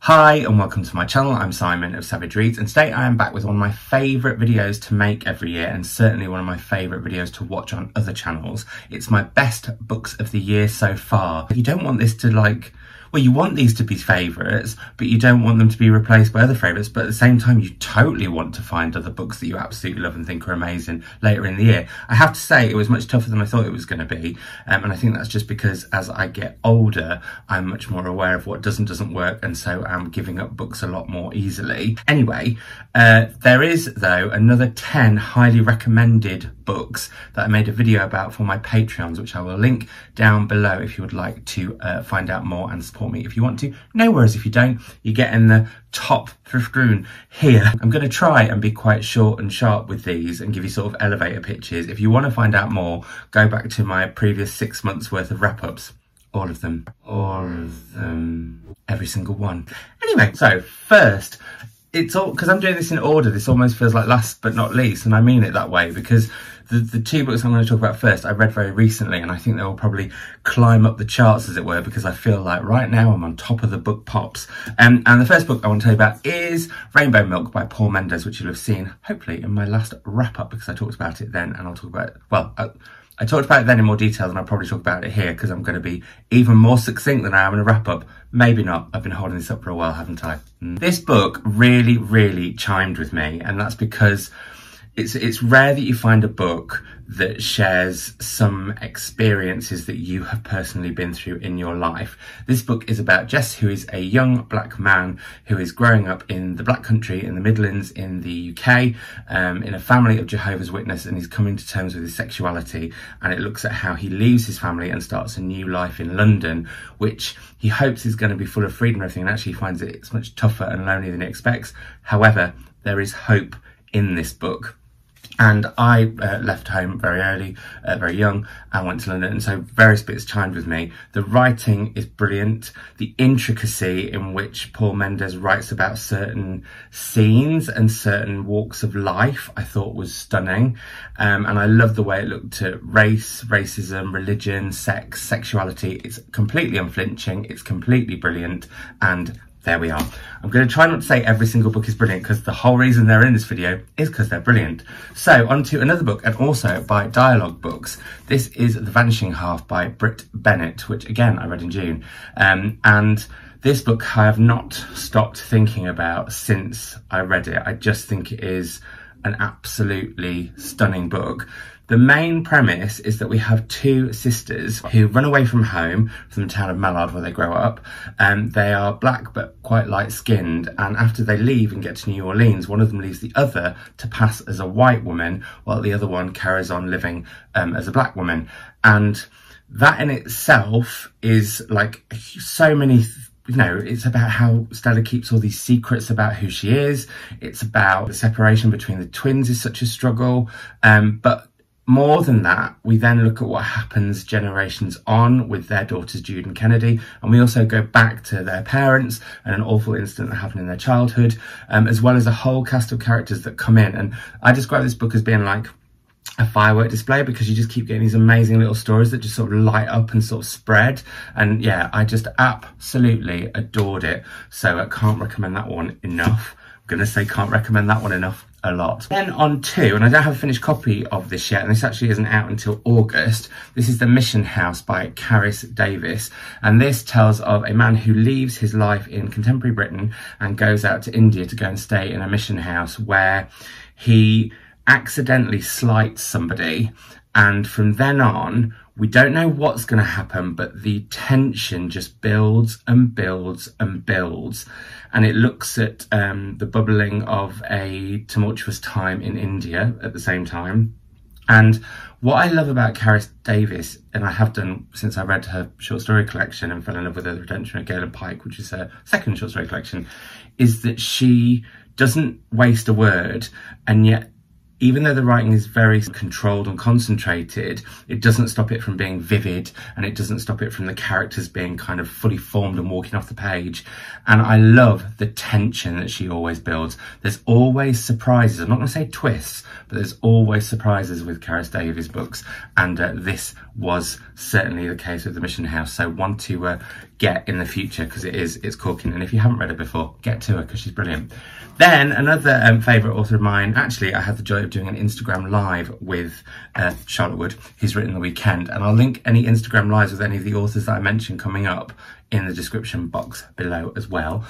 Hi and welcome to my channel. I'm Simon of Savage Reads, and today I am back with one of my favourite videos to make every year, and certainly one of my favourite videos to watch on other channels. It's my best books of the year so far. You don't want this to well, you want these to be favourites, but you don't want them to be replaced by other favourites. But at the same time, you totally want to find other books that you absolutely love and think are amazing later in the year. I have to say, it was much tougher than I thought it was going to be. And I think that's just because as I get older, I'm much more aware of what doesn't work. And so I'm giving up books a lot more easily. Anyway, there is, though, another 10 highly recommended books that I made a video about for my Patreons, which I will link down below if you would like to find out more and support me if you want to. No worries if you don't, you get in the top 15 here. I'm going to try and be quite short and sharp with these and give you sort of elevator pitches. If you want to find out more, go back to my previous 6 months worth of wrap-ups. All of them, every single one. Anyway, so first, it's all because I'm doing this in order. This almost feels like last but not least, and I mean it that way because the two books I'm going to talk about first I read very recently, and I think they will probably climb up the charts, as it were, because I feel like right now I'm on top of the book pops. And the first book I want to tell you about is Rainbow Milk by Paul Mendez, which you'll have seen hopefully in my last wrap up, because I talked about it then, and I'll talk about it, well, I talked about it then in more detail than I'll probably talk about it here, because I'm going to be even more succinct than I am in a wrap up. Maybe not. I've been holding this up for a while, haven't I? This book really chimed with me, and that's because it's rare that you find a book that shares some experiences that you have personally been through in your life. This book is about Jess, who is a young black man who is growing up in the Black Country in the Midlands in the UK, in a family of Jehovah's Witness, and he's coming to terms with his sexuality, and it looks at how he leaves his family and starts a new life in London, which he hopes is going to be full of freedom and everything, and actually finds it's much tougher and lonely than he expects. However, there is hope in this book. And I left home very early, very young, and went to London, and so various bits chimed with me. The writing is brilliant. The intricacy in which Paul Mendez writes about certain scenes and certain walks of life I thought was stunning. And I love the way it looked at race, racism, religion, sex, sexuality. It's completely unflinching, it's completely brilliant, and there we are. I'm going to try not to say every single book is brilliant, because the whole reason they're in this video is because they're brilliant. So on to another book, and also by Dialogue Books. This is The Vanishing Half by Brit, Bennett, which again I read in June. And this book I have not stopped thinking about since I read it. I just think it is an absolutely stunning book. The main premise is that we have two sisters who run away from home, from the town of Mallard where they grow up, and they are black but quite light-skinned, and after they leave and get to New Orleans, one of them leaves the other to pass as a white woman, while the other one carries on living as a black woman. And that in itself is like so many it's about how Stella keeps all these secrets about who she is. It's about the separation between the twins is such a struggle, but more than that, we then look at what happens generations on with their daughters Jude and Kennedy, and we also go back to their parents and an awful incident that happened in their childhood, as well as a whole cast of characters that come in. And I describe this book as being like a firework display, because you just keep getting these amazing little stories that just sort of light up and sort of spread. And yeah, I just absolutely adored it. So I can't recommend that one enough. I'm going to say can't recommend that one enough a lot. Then on to, and I don't have a finished copy of this yet, and this actually isn't out until August. This is The Mission House by Carys Davies, and this tells of a man who leaves his life in contemporary Britain and goes out to India to go and stay in a mission house where he accidentally slights somebody, and from then on we don't know what's going to happen, but the tension just builds and builds and builds, and it looks at the bubbling of a tumultuous time in India at the same time. And what I love about Carys Davies, and I have done since I read her short story collection and fell in love with The Redemption of Galen Pike, which is her second short story collection, is that she doesn't waste a word, and yet even though the writing is very controlled and concentrated, it doesn't stop it from being vivid, and it doesn't stop it from the characters being kind of fully formed and walking off the page. And I love the tension that she always builds. There's always surprises. I'm not going to say twists, but there's always surprises with Carys Davies books, and this was certainly the case with The Mission House. So one to get in the future, because it's corking, and if you haven't read it before, get to her because she's brilliant. Then another favourite author of mine, actually I had the joy of doing an Instagram live with Charlotte Wood, who's written The Weekend, and I'll link any Instagram lives with any of the authors that I mentioned coming up in the description box below as well.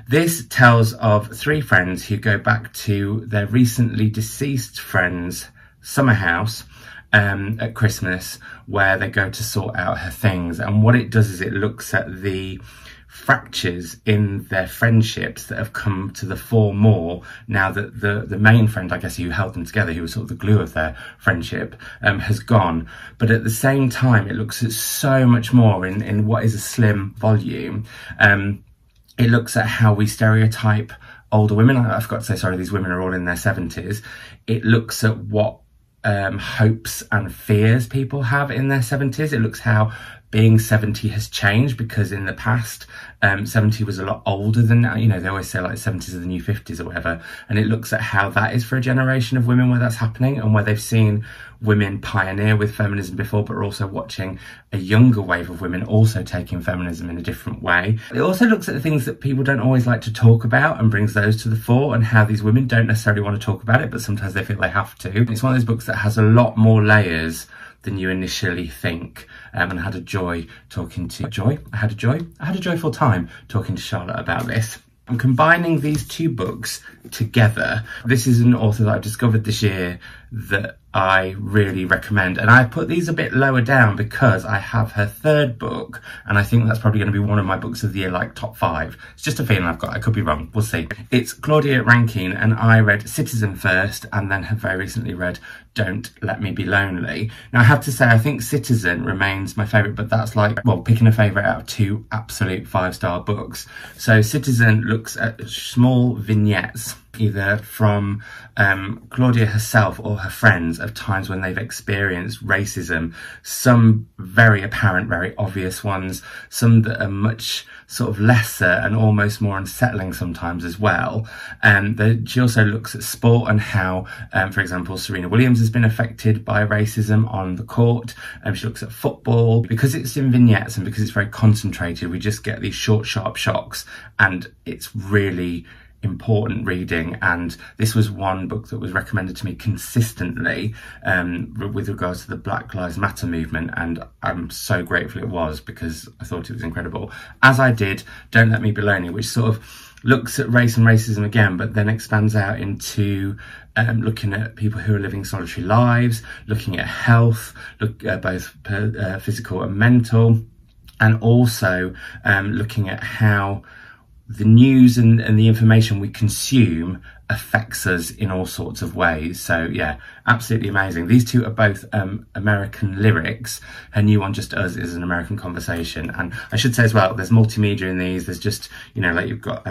This tells of three friends who go back to their recently deceased friend's summer house at Christmas, where they go to sort out her things. And what it does is it looks at the fractures in their friendships that have come to the fore more now that the main friend, I guess, who held them together, who was sort of the glue of their friendship, has gone. But at the same time, it looks at so much more in what is a slim volume. It looks at how we stereotype older women. I forgot to say, sorry, these women are all in their 70s. It looks at what hopes and fears people have in their 70s. It looks how being 70 has changed, because in the past 70 was a lot older than now. You know, they always say like 70s are the new 50s or whatever, and it looks at how that is for a generation of women where that's happening, and where they've seen women pioneer with feminism before, but are also watching a younger wave of women also taking feminism in a different way. It also looks at the things that people don't always like to talk about and brings those to the fore, and how these women don't necessarily want to talk about it, but sometimes they feel they have to. It's one of those books that has a lot more layers than you initially think, and I had a joy talking to I had a joyful time talking to Charlotte about this. I'm combining these two books together. This is an author that I've discovered this year that I really recommend, and I put these a bit lower down because I have her third book, and I think that's probably going to be one of my books of the year, like top 5. It's just a feeling I've got. I could be wrong, we'll see. It's Claudia Rankine, and I read Citizen first, and then have very recently read Don't Let Me Be Lonely. Now I have to say, I think Citizen remains my favourite, but that's like, well, picking a favourite out of 2 absolute 5-star books. So Citizen looks at small vignettes, either from Claudia herself or her friends, of times when they've experienced racism. Some very apparent, very obvious ones, some that are much sort of lesser and almost more unsettling sometimes as well. She also looks at sport and how, for example, Serena Williams has been affected by racism on the court. She looks at football. Because it's in vignettes and because it's very concentrated, we just get these short, sharp shocks, and it's really important reading. And this was one book that was recommended to me consistently with regards to the Black Lives Matter movement, and I'm so grateful it was, because I thought it was incredible, as I did Don't Let Me Be Lonely, which sort of looks at race and racism again, but then expands out into looking at people who are living solitary lives, looking at health, both physical and mental, and also looking at how the news and the information we consume affects us in all sorts of ways. So yeah, absolutely amazing. These two are both American lyrics. Her new one, Just Us, is an American conversation. And I should say as well, there's multimedia in these. There's just, you know, like you've got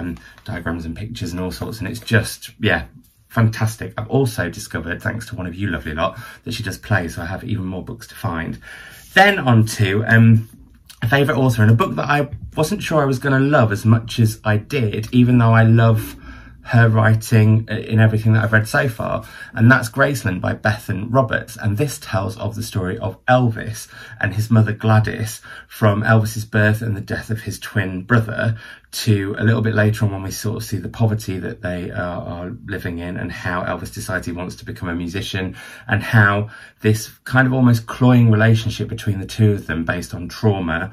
diagrams and pictures and all sorts, and it's just, yeah, fantastic. I've also discovered, thanks to one of you lovely lot, that she does play, so I have even more books to find. Then on to a favourite author, and a book that I wasn't sure I was going to love as much as I did, even though I love her writing in everything that I've read so far, and that's Graceland by Bethan Roberts. And this tells of the story of Elvis and his mother Gladys, from Elvis's birth and the death of his twin brother, to a little bit later on when we sort of see the poverty that they are living in, and how Elvis decides he wants to become a musician, and how this kind of almost cloying relationship between the two of them based on trauma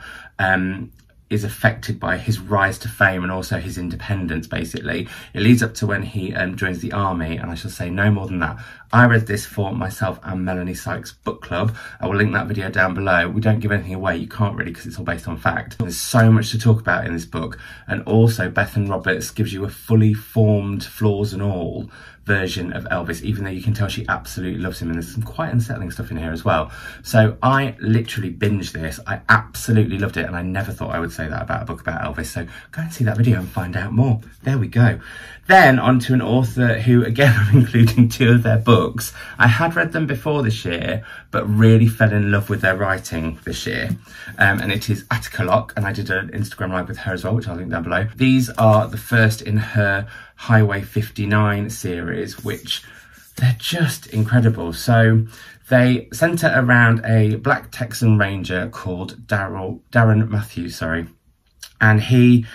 is affected by his rise to fame and also his independence, basically. It leads up to when he joins the army, and I shall say no more than that. I read this for myself and Melanie Sykes' book club. I will link that video down below. We don't give anything away, you can't really, because it's all based on fact. There's so much to talk about in this book, and also Bethan Roberts gives you a fully formed, flaws and all, version of Elvis, even though you can tell she absolutely loves him, and there's some quite unsettling stuff in here as well. So I literally binged this. I absolutely loved it, and I never thought I would say say that about a book about Elvis, so go and see that video and find out more. There we go. Then on to an author who, again, I'm including 2 of their books. I had read them before this year, but really fell in love with their writing this year. And it is Attica Locke, and I did an Instagram live with her as well, which I'll link down below. These are the first in her Highway 59 series, which they're just incredible. So they centre around a black Texan ranger called Darren Matthews, and he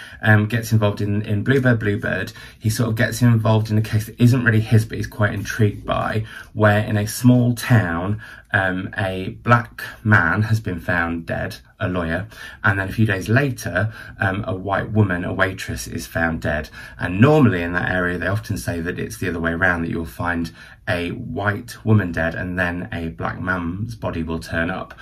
gets involved in Bluebird. He sort of gets involved in a case that isn't really his, but he's quite intrigued by, where in a small town, a black man has been found dead, a lawyer, and then a few days later, a white woman, a waitress, is found dead. And normally in that area, they often say that it's the other way around, that you'll find a white woman dead and then a black man's body will turn up.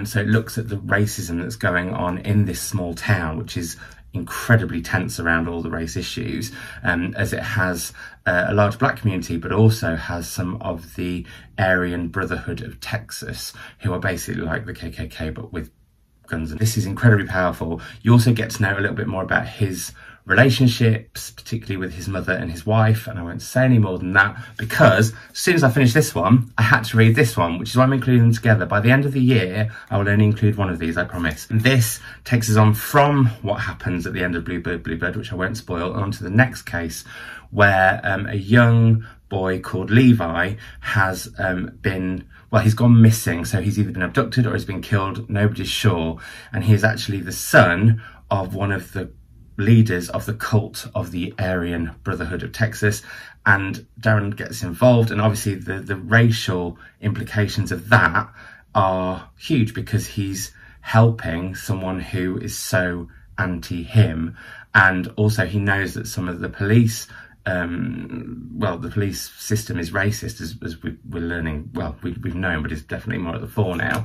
So it looks at the racism that's going on in this small town, which is incredibly tense around all the race issues, as it has a large black community, but also has some of the Aryan Brotherhood of Texas, who are basically like the KKK, but with guns. And this is incredibly powerful. You also get to know a little bit more about his relationships, particularly with his mother and his wife, and I won't say any more than that, because as soon as I finished this one, I had to read this one, which is why I'm including them together. By the end of the year, I will only include one of these, I promise. And this takes us on from what happens at the end of Bluebird, which I won't spoil, and on to the next case, where a young boy called Levi has he's gone missing. So he's either been abducted or he's been killed, nobody's sure, and he is actually the son of one of the leaders of the cult of the Aryan Brotherhood of Texas, and Darren gets involved, and obviously the racial implications of that are huge, because he's helping someone who is so anti-him, and also he knows that some of the police the police system is racist, as we're learning. Well, we've known, but it's definitely more at the fore now,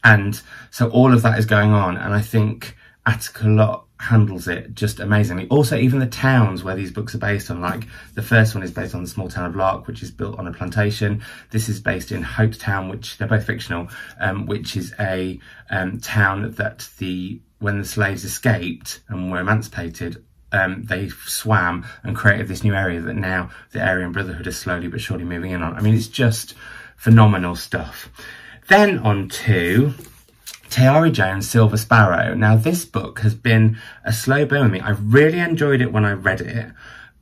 and so all of that is going on, and I think Attica Locke handles it just amazingly. Also, even the towns where these books are based on, like the first one is based on the small town of Locke, which is built on a plantation. This is based in Hopetown, which they're both fictional, which is a town that when the slaves escaped and were emancipated, they swam and created this new area that now the Aryan Brotherhood is slowly but surely moving in on. I mean, it's just phenomenal stuff. Then on to Tayari Jones' Silver Sparrow. Now, this book has been a slow burn with me. I really enjoyed it when I read it,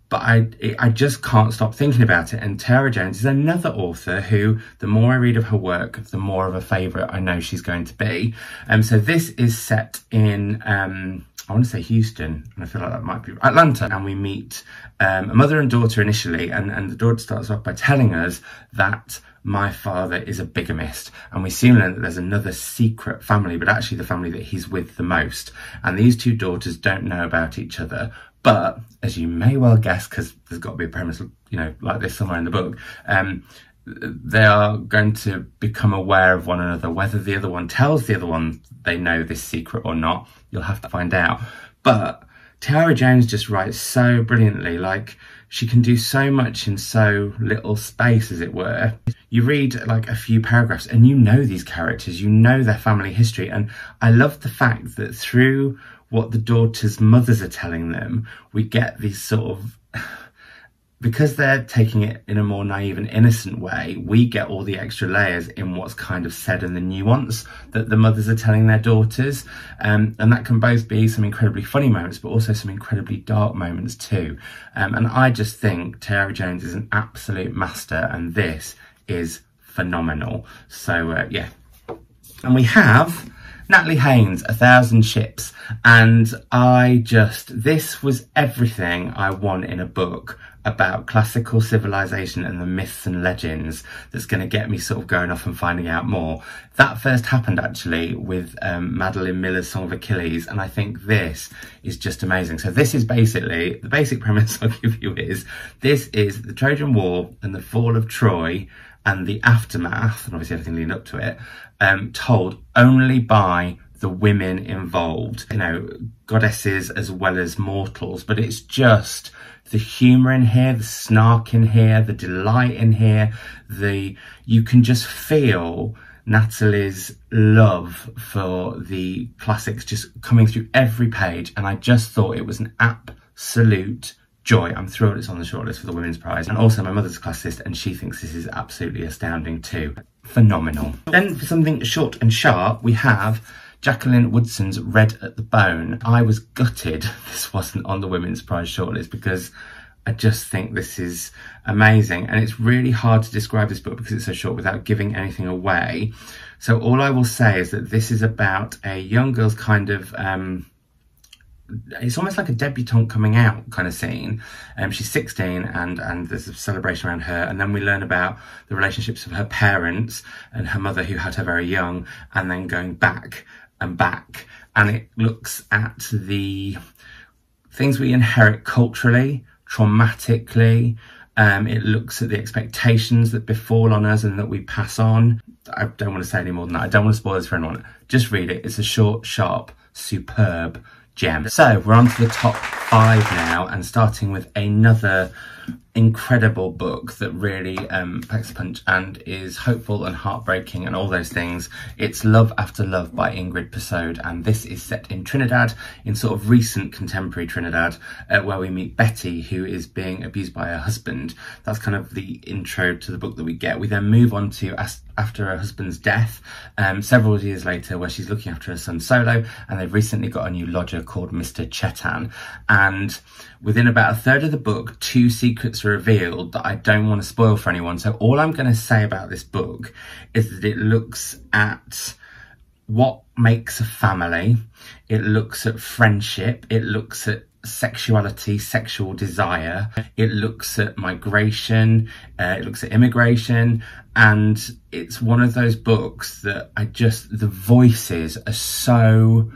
but I just can't stop thinking about it. And Tayari Jones is another author who, the more I read of her work, the more of a favourite I know she's going to be. So this is set in, I want to say Houston, and I feel like that might be Atlanta. And we meet a mother and daughter initially, and the daughter starts off by telling us that my father is a bigamist, and we soon learn that there's another secret family, but actually the family that he's with the most. And these 2 daughters don't know about each other, but as you may well guess, because there's got to be a premise, like this somewhere in the book, they are going to become aware of one another. Whether the other one tells the other one they know this secret or not, you'll have to find out. But Tayari Jones just writes so brilliantly. Like, she can do so much in so little space, as it were. You read like a few paragraphs and you know these characters, you know their family history. And I love the fact that through what the daughters' mothers are telling them, we get these sort of, because they're taking it in a more naive and innocent way, we get all the extra layers in what's kind of said and the nuance that the mothers are telling their daughters. And that can both be some incredibly funny moments, but also some incredibly dark moments too. And I just think Tayari Jones is an absolute master, and this is phenomenal. So yeah. And we have Natalie Haynes, 1,000 Ships. And this was everything I want in a book about classical civilization and the myths and legends that's going to get me sort of going off and finding out more. That first happened actually with Madeline Miller's Song of Achilles, and I think this is just amazing. So this is basically, the basic premise I'll give you is, this is the Trojan War and the fall of Troy and the aftermath, and obviously everything leading up to it, told only by the women involved, goddesses as well as mortals. But it's just the humour in here, the snark in here, the delight in here, you can just feel Natalie's love for the classics just coming through every page, and I just thought it was an absolute joy. I'm thrilled it's on the shortlist for the Women's Prize. And also my mother's a classicist and she thinks this is absolutely astounding too. Phenomenal. Then for something short and sharp, we have Jacqueline Woodson's Red at the Bone. I was gutted this wasn't on the Women's Prize shortlist because I just think this is amazing, and it's really hard to describe this book because it's so short without giving anything away. So all I will say is that this is about a young girl's kind of, it's almost like a debutante coming out kind of scene. She's 16 and there's a celebration around her, and then we learn about the relationships of her parents and her mother who had her very young, and then going back and back. And it looks at the things we inherit culturally, traumatically. It looks at the expectations that befall on us and that we pass on. I don't want to say any more than that. I don't want to spoil this for anyone. Just read it. It's a short, sharp, superb gem. So we're on to the top 5 now, and starting with another incredible book that really packs a punch and is hopeful and heartbreaking and all those things. It's Love After Love by Ingrid Persaud, and this is set in Trinidad, in sort of recent contemporary Trinidad, where we meet Betty, who is being abused by her husband. That's kind of the intro to the book that we get. We then move on to after her husband's death, several years later, where she's looking after her son solo, and they've recently got a new lodger called Mr. Chetan. And within about a third of the book, 2 secrets are revealed that I don't want to spoil for anyone. So all I'm going to say about this book is that it looks at what makes a family, it looks at friendship, it looks at sexuality, sexual desire, it looks at migration, it looks at immigration, and it's one of those books that the voices are so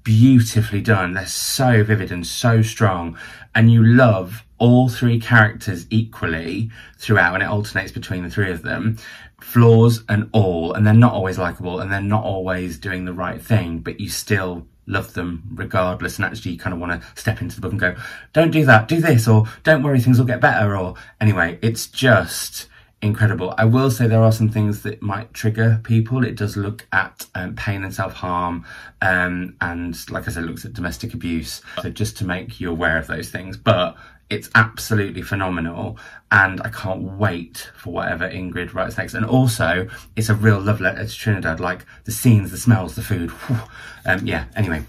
beautifully done. They're so vivid and so strong, and you love all 3 characters equally throughout, and it alternates between the 3 of them, flaws and all, and they're not always likable and they're not always doing the right thing, but you still love them regardless, and actually you kind of want to step into the book and go, don't do that, do this, or don't worry, things will get better. Or anyway, it's just incredible. I will say there are some things that might trigger people. It does look at pain and self-harm, and like I said, it looks at domestic abuse, so just to make you aware of those things. But it's absolutely phenomenal, and I can't wait for whatever Ingrid writes next. And also, it's a real love letter to Trinidad, like the scenes, the smells, the food. Yeah, anyway,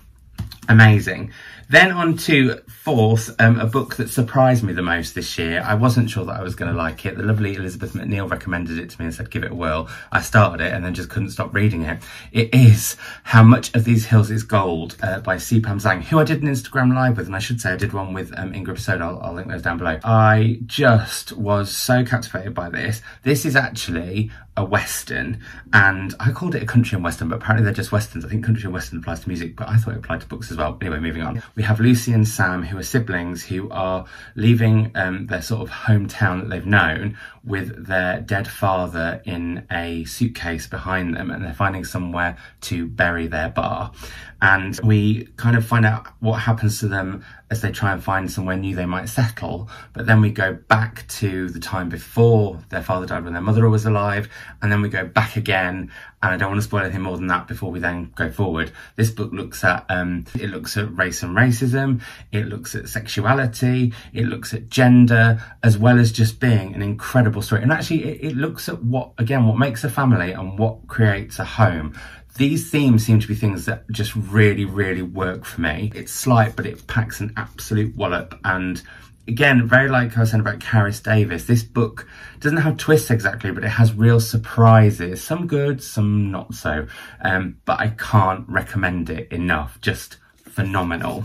amazing. Then on to 4th, a book that surprised me the most this year. I wasn't sure that I was going to like it. The lovely Elizabeth McNeil recommended it to me and said, give it a whirl. I started it and then just couldn't stop reading it. It is How Much of These Hills Is Gold by Zhang, who I did an Instagram live with, and I should say I did one with Ingrid Persaud. I'll link those down below. I just was so captivated by this. This is actually a Western, and I called it a country and Western, but apparently they're just Westerns. I think country and Western applies to music, but I thought it applied to books as well. Anyway, moving on. We have Lucy and Sam, who are siblings who are leaving their sort of hometown that they've known with their dead father in a suitcase behind them, and they're finding somewhere to bury their bar. And we kind of find out what happens to them as they try and find somewhere new they might settle. But then we go back to the time before their father died, when their mother was alive, and then we go back again. And I don't want to spoil anything more than that before we then go forward. This book looks at race and racism, it looks at sexuality, it looks at gender, as well as just being an incredible story. And actually it looks at what makes a family and what creates a home. These themes seem to be things that just really, really work for me. It's slight, but it packs an absolute wallop. And again, very like I was saying about Carys Davies, this book doesn't have twists exactly, but it has real surprises. Some good, some not so. But I can't recommend it enough. Just phenomenal.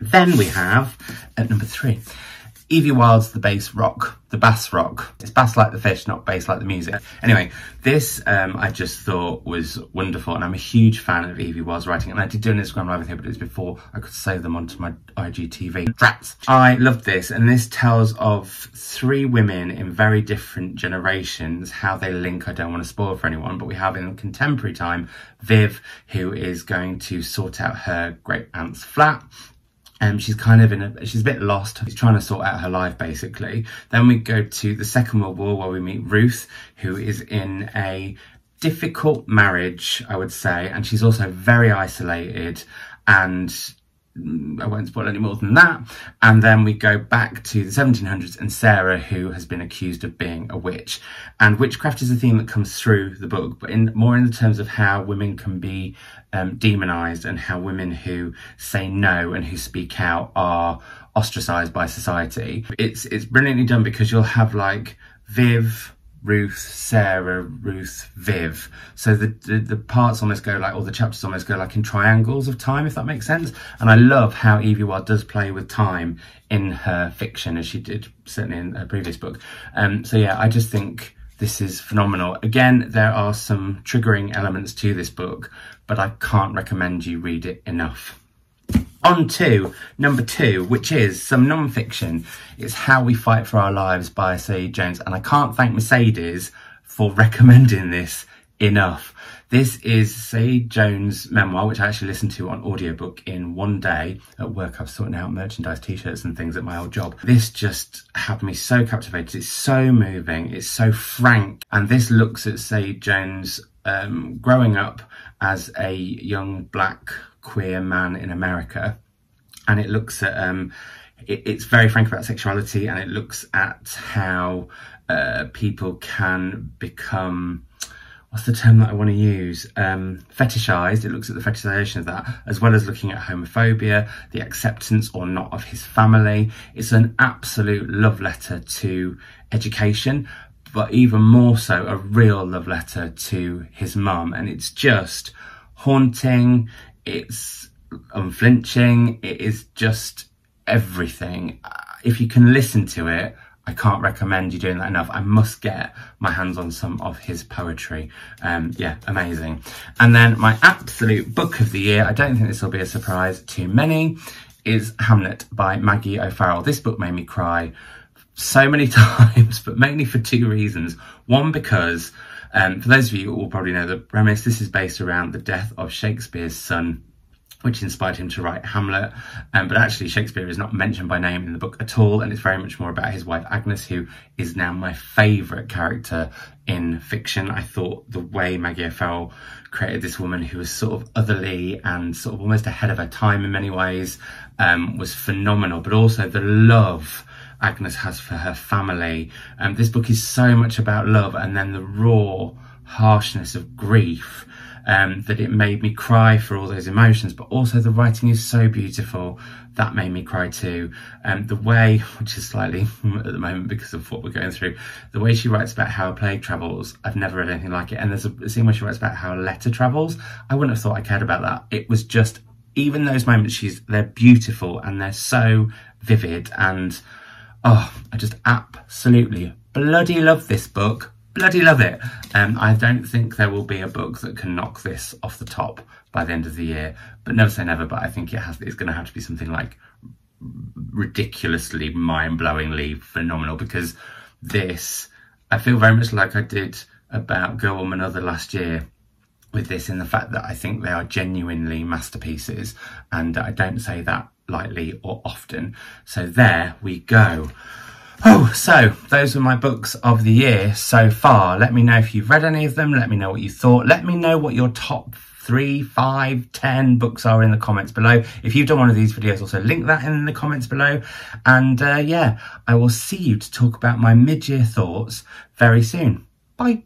Then we have, at number 3, Evie Wyld's The Bass Rock. It's bass like the fish, not bass like the music. Anyway, this I just thought was wonderful, and I'm a huge fan of Evie Wyld's writing, and I did do an Instagram live with her, but it was before I could save them onto my IGTV. Drats! I loved this, and this tells of 3 women in very different generations, how they link. I don't want to spoil for anyone, but we have in contemporary time Viv, who is going to sort out her great aunt's flat. She's kind of she's a bit lost. She's trying to sort out her life, basically. Then we go to the Second World War, where we meet Ruth, who is in a difficult marriage, I would say, and she's also very isolated, and I won't spoil any more than that. And then we go back to the 1700s and Sarah, who has been accused of being a witch. And witchcraft is a theme that comes through the book, but more in the terms of how women can be demonized, and how women who say no and who speak out are ostracized by society. It's brilliantly done, because you'll have like Viv, Ruth, Sarah, Ruth, Viv. So the parts almost go like, or the chapters almost go like in triangles of time, if that makes sense. And I love how Evie Waugh does play with time in her fiction, as she did certainly in her previous book. So yeah, I just think this is phenomenal. Again, there are some triggering elements to this book, but I can't recommend you read it enough. On to number 2, which is some non-fiction. It's How We Fight for Our Lives by Sade Jones. And I can't thank Mercedes for recommending this enough. This is Sade Jones' memoir, which I actually listened to on audiobook in one day. At work, I was sorting out merchandise, t-shirts and things at my old job. This just had me so captivated. It's so moving. It's so frank. And this looks at Sade Jones growing up as a young black queer man in America, and it looks at it's very frank about sexuality, and it looks at how people can become, what's the term that I want to use, fetishized. It looks at the fetishization of that, as well as looking at homophobia, the acceptance or not of his family. It's an absolute love letter to education, but even more so a real love letter to his mum, and it's just haunting. It's unflinching. It is just everything. If you can listen to it, I can't recommend you doing that enough. I must get my hands on some of his poetry. Yeah, amazing. And then my absolute book of the year, I don't think this will be a surprise to many, is Hamlet by Maggie O'Farrell. This book made me cry so many times, but mainly for 2 reasons. One, because for those of you who will probably know the premise, this is based around the death of Shakespeare's son, which inspired him to write Hamlet. But actually Shakespeare is not mentioned by name in the book at all, and it's very much more about his wife Agnes, who is now my favourite character in fiction. I thought the way Maggie O'Farrell created this woman who was sort of otherly and sort of almost ahead of her time in many ways was phenomenal, but also the love Agnes has for her family. This book is so much about love, and then the raw harshness of grief, that it made me cry for all those emotions, but also the writing is so beautiful. That made me cry too. The way, which is slightly at the moment because of what we're going through, the way she writes about how a plague travels, I've never read anything like it. And there's a scene where she writes about how a letter travels. I wouldn't have thought I cared about that. It was just, even those moments, they're beautiful and they're so vivid, and oh, I just absolutely bloody love this book. Bloody love it. I don't think there will be a book that can knock this off the top by the end of the year, but never say never. But I think it's going to have to be something like ridiculously, mind-blowingly phenomenal, because this, I feel very much like I did about Girl, Woman, Other last year with this, in the fact that I think they are genuinely masterpieces, and I don't say that lightly or often. So there we go. Oh, so those were my books of the year so far. Let me know if you've read any of them. Let me know what you thought. Let me know what your top 3, 5, 10 books are in the comments below. If you've done one of these videos, also link that in the comments below. And yeah, I will see you to talk about my mid-year thoughts very soon. Bye.